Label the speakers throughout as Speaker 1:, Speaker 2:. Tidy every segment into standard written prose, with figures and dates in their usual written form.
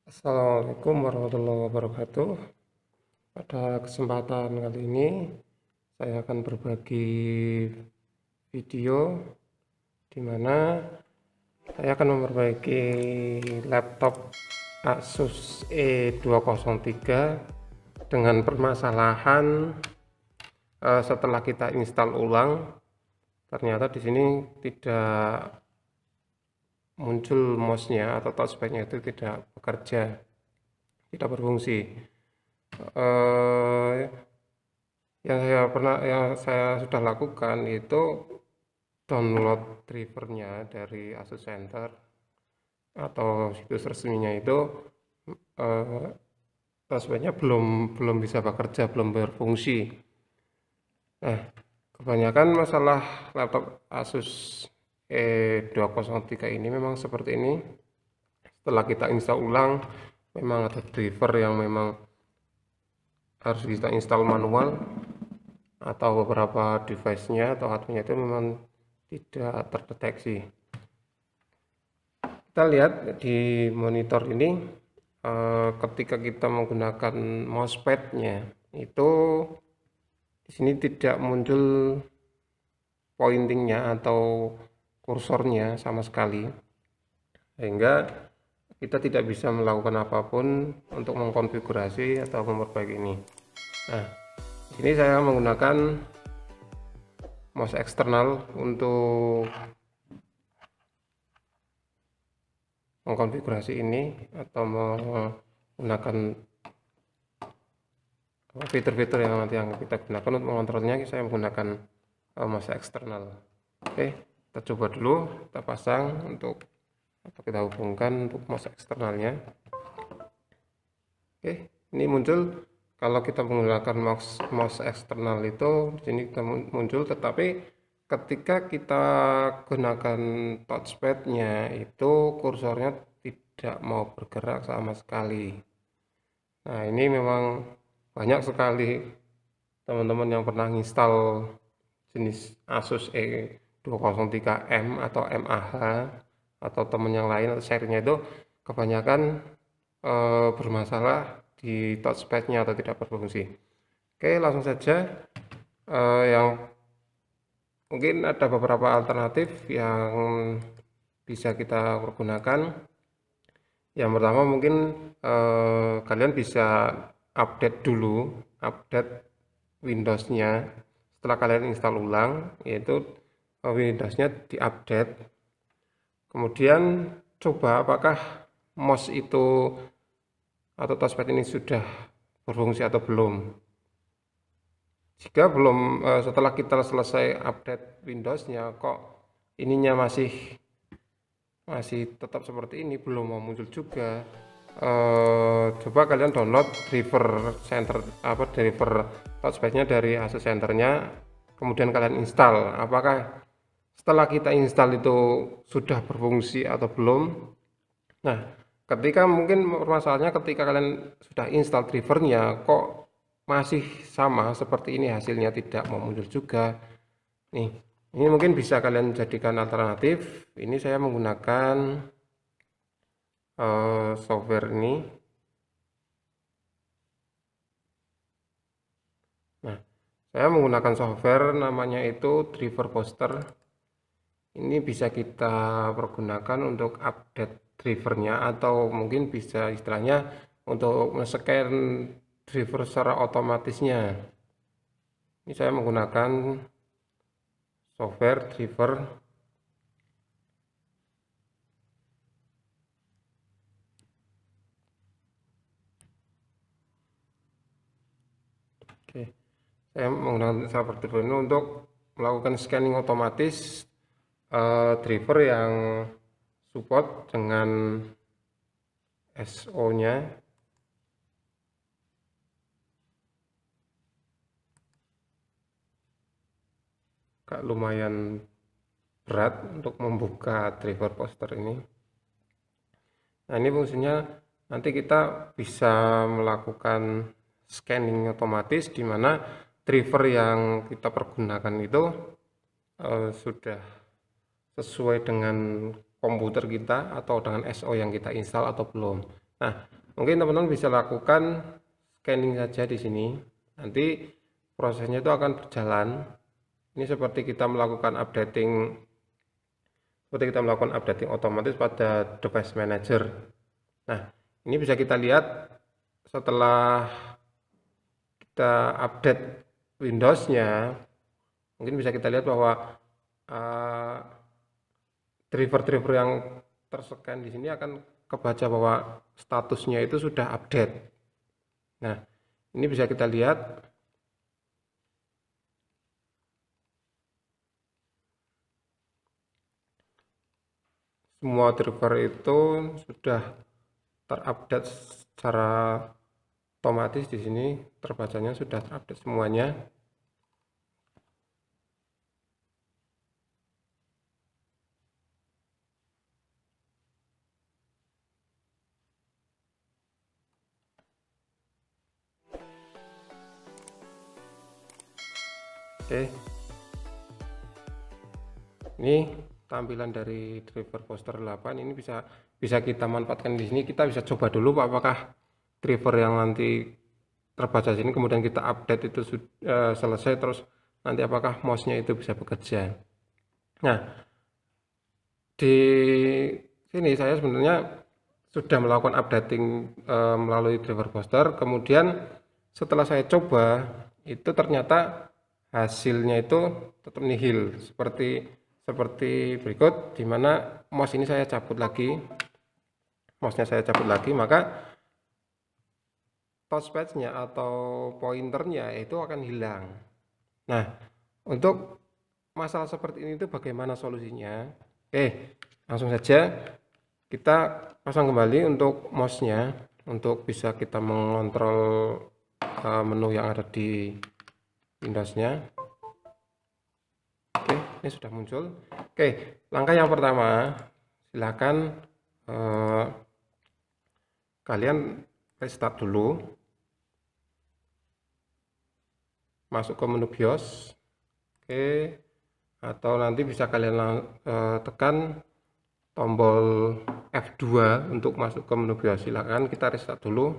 Speaker 1: Assalamualaikum warahmatullahi wabarakatuh. Pada kesempatan kali ini saya akan berbagi video di mana saya akan memperbaiki laptop Asus E203 dengan permasalahan setelah kita install ulang, ternyata di sini tidak muncul mouse-nya atau touchpad-nya itu tidak bekerja, tidak berfungsi. Yang saya sudah lakukan itu download drivernya dari Asus Center atau situs resminya itu, touchpad-nya belum bisa bekerja, belum berfungsi. Nah, kebanyakan masalah laptop Asus E203 ini memang seperti ini. Setelah kita install ulang, memang ada driver yang memang harus kita install manual, atau beberapa device-nya atau hardware-nya itu memang tidak terdeteksi. Kita lihat di monitor ini, ketika kita menggunakan mousepad-nya itu di sini tidak muncul pointing-nya atau kursornya sama sekali, sehingga kita tidak bisa melakukan apapun untuk mengkonfigurasi atau memperbaiki ini. Nah, di sini saya menggunakan mouse eksternal untuk mengkonfigurasi ini atau menggunakan fitur-fitur yang nanti yang kita gunakan untuk mengontrolnya. Saya menggunakan mouse eksternal. Oke, kita coba dulu, kita pasang atau kita hubungkan untuk mouse eksternalnya. Oke, ini muncul kalau kita menggunakan mouse eksternal itu di sini kita muncul, tetapi ketika kita gunakan touchpad-nya itu kursornya tidak mau bergerak sama sekali. Nah, ini memang banyak sekali teman-teman yang pernah install jenis Asus E203M atau MAH atau teman yang lain atau serinya itu kebanyakan bermasalah di touchpad-nya atau tidak berfungsi. Oke, langsung saja. Yang mungkin ada beberapa alternatif yang bisa kita gunakan. Yang pertama mungkin kalian bisa update Windows-nya setelah kalian install ulang, yaitu Windows-nya diupdate. Kemudian coba apakah mouse itu atau touchpad ini sudah berfungsi atau belum. Jika belum, setelah kita selesai update Windows-nya kok ininya masih tetap seperti ini, belum mau muncul juga, coba kalian download driver touchpad-nya dari Asus Center-nya, kemudian kalian install. Apakah setelah kita install itu sudah berfungsi atau belum? Nah, mungkin permasalahannya ketika kalian sudah install drivernya kok masih sama seperti ini, hasilnya tidak mau muncul juga. Nih, ini mungkin bisa kalian jadikan alternatif. Ini saya menggunakan software ini. Nah, saya menggunakan software namanya itu Driver Booster. Ini bisa kita pergunakan untuk update drivernya, atau mungkin bisa istilahnya untuk men-scan driver secara otomatisnya. Ini saya menggunakan software driver. Oke, saya menggunakan software driver ini untuk melakukan scanning otomatis driver yang support dengan SO-nya. Lumayan berat untuk membuka driver poster ini. Nah, ini fungsinya nanti kita bisa melakukan scanning otomatis di mana driver yang kita pergunakan itu sudah sesuai dengan komputer kita atau dengan SO yang kita install atau belum. Nah, mungkin teman-teman bisa lakukan scanning saja di sini. Nanti prosesnya itu akan berjalan. Ini seperti kita melakukan updating otomatis pada device manager. Nah, ini bisa kita lihat setelah kita update Windows-nya, mungkin bisa kita lihat bahwa driver-driver yang terscan di sini akan kebaca bahwa statusnya itu sudah update. Nah, ini bisa kita lihat semua driver itu sudah terupdate secara otomatis. Di sini terbacanya sudah terupdate semuanya. Oke, ini tampilan dari driver poster 8. Ini bisa kita manfaatkan di sini. Kita bisa coba dulu Pak, apakah driver yang nanti terbaca sini kemudian kita update itu selesai, terus nanti apakah mouse-nya itu bisa bekerja. Nah, di sini saya sebenarnya sudah melakukan updating melalui driver poster. Kemudian setelah saya coba itu ternyata hasilnya itu tetap nihil seperti berikut, dimana mouse ini saya cabut lagi, mouse-nya saya cabut lagi, maka touchpad-nya atau pointernya itu akan hilang. Nah, untuk masalah seperti ini itu bagaimana solusinya? Oke, langsung saja kita pasang kembali untuk mouse-nya untuk bisa kita mengontrol menu yang ada di Windows-nya. Oke, ini sudah muncul. Oke, langkah yang pertama, silakan kalian restart dulu, masuk ke menu BIOS. Oke, atau nanti bisa kalian tekan tombol F2 untuk masuk ke menu BIOS. Silakan kita restart dulu.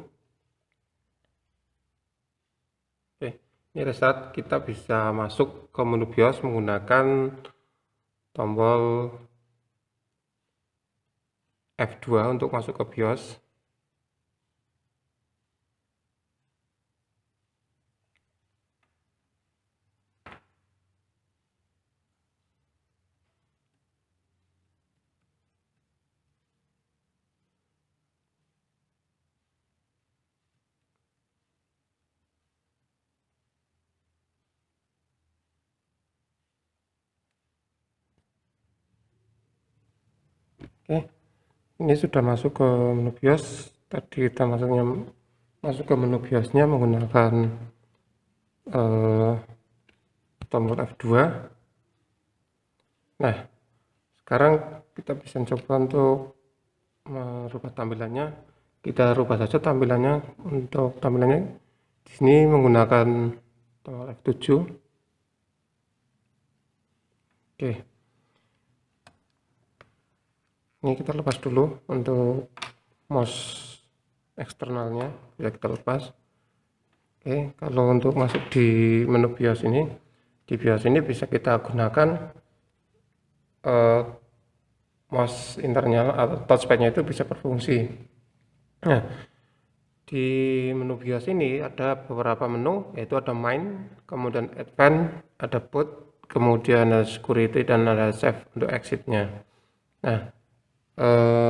Speaker 1: Oke, ini restart, kita bisa masuk ke menu BIOS menggunakan tombol F2 untuk masuk ke BIOS. Oke, ini sudah masuk ke menu BIOS. Tadi kita masuk ke menu BIOS-nya menggunakan tombol F2. Nah, sekarang kita bisa coba untuk merubah tampilannya. Kita rubah saja tampilannya. Untuk tampilannya di sini menggunakan tombol F7. Oke. Ini kita lepas dulu untuk mouse eksternalnya, bisa kita lepas. Oke, kalau untuk masuk di menu BIOS ini, di BIOS ini bisa kita gunakan mouse internal atau touchpadnya itu bisa berfungsi. Nah, di menu BIOS ini ada beberapa menu, yaitu ada main, kemudian advance, ada boot, kemudian ada security, dan ada save untuk exitnya. Nah,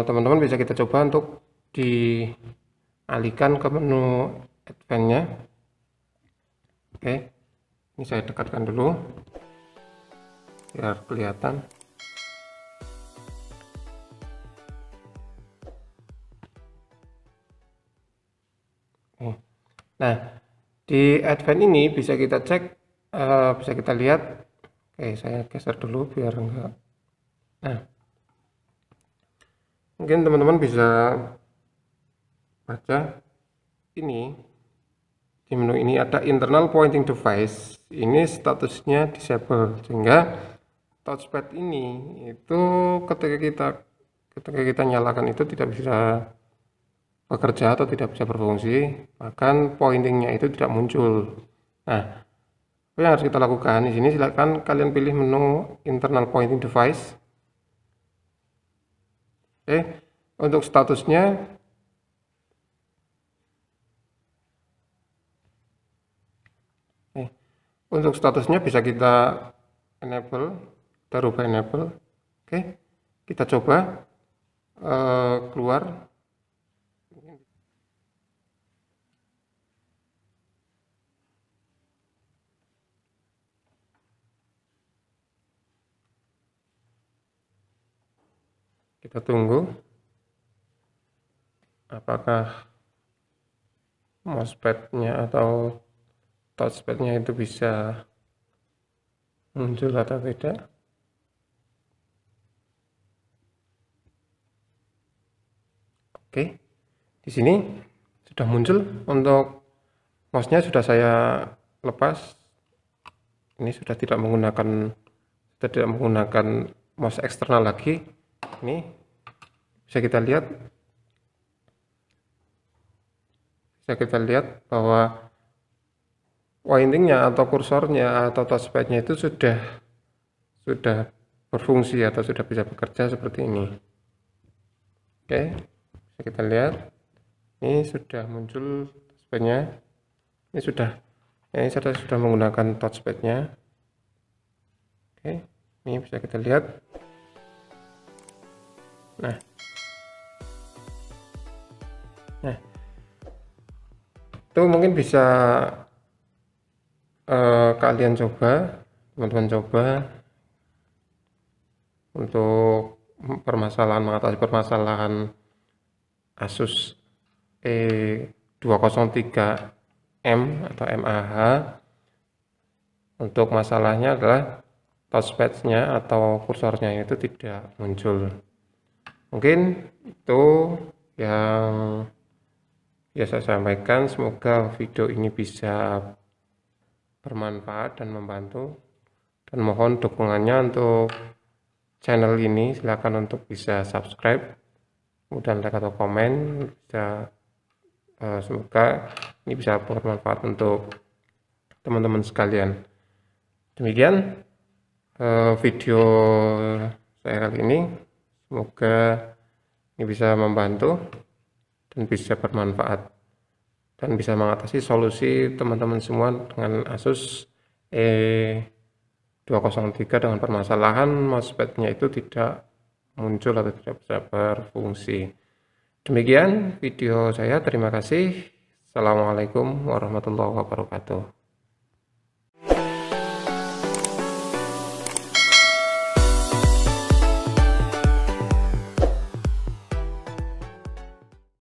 Speaker 1: teman-teman bisa kita coba untuk dialihkan ke menu advance-nya. Oke, ini saya dekatkan dulu biar kelihatan. Nah, di advance ini bisa kita cek, bisa kita lihat. Oke, saya geser dulu biar enggak. Nah, mungkin teman-teman bisa baca ini, di menu ini ada internal pointing device, ini statusnya disable, sehingga touchpad ini itu ketika kita nyalakan itu tidak bisa bekerja atau tidak bisa berfungsi, bahkan pointingnya itu tidak muncul. Nah, apa yang harus kita lakukan di sini? Silakan kalian pilih menu internal pointing device. Oke, untuk statusnya untuk statusnya bisa kita enable, kita rubah enable. Oke, kita coba keluar. Kita tunggu apakah mousepadnya atau touchpadnya itu bisa muncul atau tidak. Oke, di sini sudah muncul. Untuk mouse-nya sudah saya lepas. Ini sudah tidak menggunakan mouse eksternal lagi. Ini bisa kita lihat bahwa pointingnya atau kursornya atau touchpadnya itu sudah berfungsi atau sudah bisa bekerja seperti ini. Oke, bisa kita lihat ini sudah muncul touchpadnya. Ini saya sudah menggunakan touchpadnya. Oke, ini bisa kita lihat. Nah, itu mungkin bisa kalian coba, teman-teman coba untuk mengatasi permasalahan Asus E203M atau MAH. Untuk masalahnya adalah touchpadnya atau kursornya itu tidak muncul. Mungkin itu yang saya sampaikan. Semoga video ini bisa bermanfaat dan membantu, dan mohon dukungannya untuk channel ini. Silakan untuk bisa subscribe, kemudian like atau komen. Semoga ini bisa bermanfaat untuk teman-teman sekalian. Demikian video saya kali ini. Semoga ini bisa membantu dan bisa bermanfaat dan bisa mengatasi solusi teman-teman semua dengan Asus E203 dengan permasalahan mousepadnya itu tidak muncul atau tidak bisa berfungsi. Demikian video saya. Terima kasih. Assalamualaikum warahmatullahi wabarakatuh.